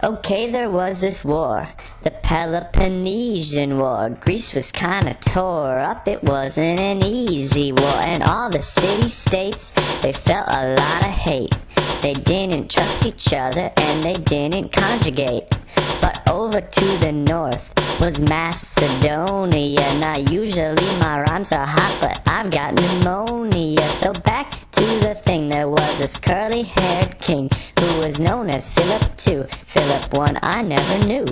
Okay, there was this war, the Peloponnesian War. Greece was kinda tore up, it wasn't an easy war. And all the city-states, they felt a lot of hate. They didn't trust each other and they didn't conjugate. But over to the north was Macedonia. Now usually my rhymes are hot, but I've got pneumonia. So back to the thing, there was this curly-haired king who was known as Phillip Two. Phillip One I never knew.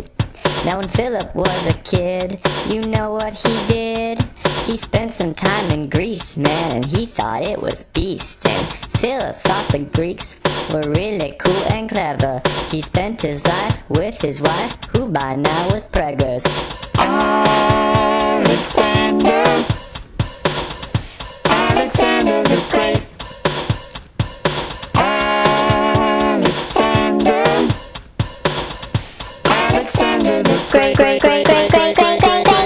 Now when Philip was a kid, you know what he did? He spent some time in Greece, man, and he thought it was Beastin. Philip thought the Greeks were really cool and clever. He spent his life with his wife, who by now was preggers. Alexander the Great. Alexander the Great.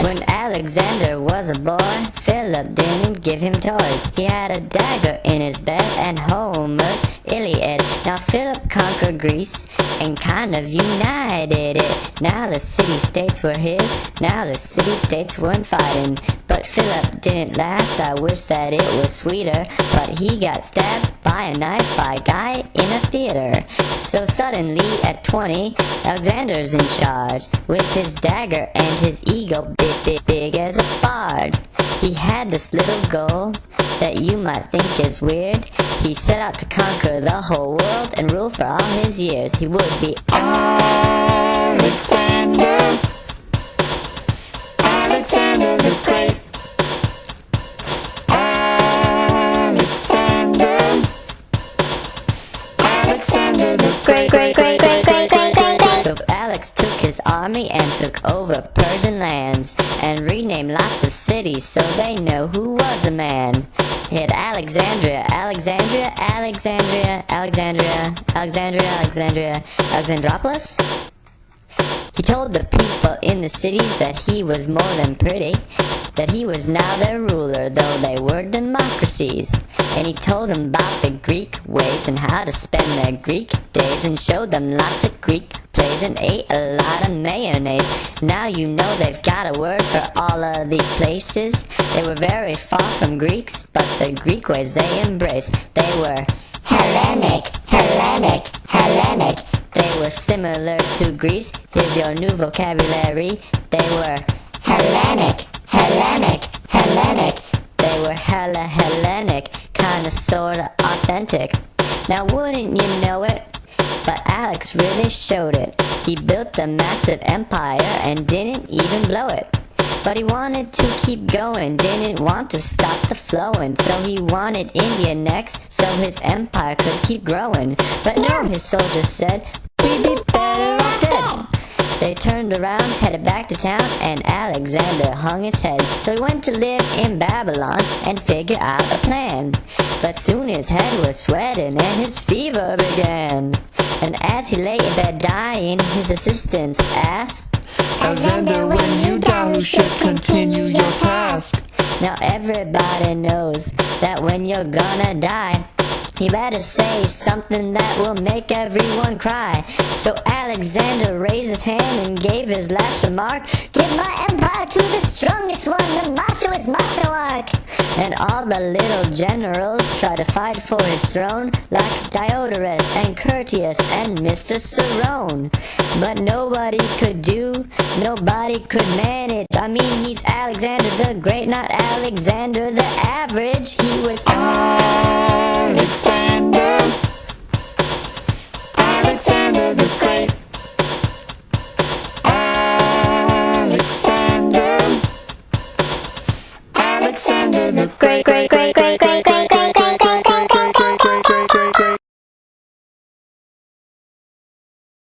When Alexander was a boy, Philip didn't give him toys. He had a dagger in his bed and Homers Illiad. Now Philip conquered Greece and kind of united it. Now the city-states were his, now the city-states weren't fighting. But Philip didn't last, I wish that it was sweeter. But he got stabbed by a knife by a guy in a theater. So suddenly at 20, Alexander's in charge, with his dagger and his ego big as a bard. He had this little goal that you might think is weird. He set out to conquer the whole world and rule for all his years. He would be Alexander the Great. Alexander the Great. So Alex took his army and took over Persian lands and renamed lots of cities so they know who was the man. He had Alexandropolis. He told the people in the cities that he was more than pretty, that he was now their ruler, though they were democracies. And he told them about the Greek ways and how to spend their Greek days, and showed them lots of Greek plays and ate a lot of mayonnaise. Now you know they've got a word for all of these places. They were very far from Greeks, but the Greek ways they embraced. They were Hellenic. They were similar to Greece. Here's your new vocabulary. They were Hellenic. They were Hellenic, kinda sorta authentic. Now wouldn't you know it? But Alex really showed it. He built a massive empire and didn't even blow it. But he wanted to keep going, didn't want to stop the flowing. So he wanted India next, so his empire could keep growing. But no, his soldiers said, we'd be better off dead. They turned around, headed back to town, and Alexander hung his head. So he went to live in Babylon and figure out a plan. But soon his head was sweating and his fever began. And as he lay in bed dying, his assistants asked, Alexander, when you die, who should continue your task? Now everybody knows that when you're gonna die, you better say something that will make everyone cry. So Alexander raised his hand and gave his last remark. Give my empire to the strongest one, the machoest machoarch. And all the little generals tried to fight for his throne, like Diodorus and Curtius and Mr. Cerrone. But nobody could manage. I mean, he's Alexander the Great, not Alexander the Average. He was Alexander the Great. Alexander the Great.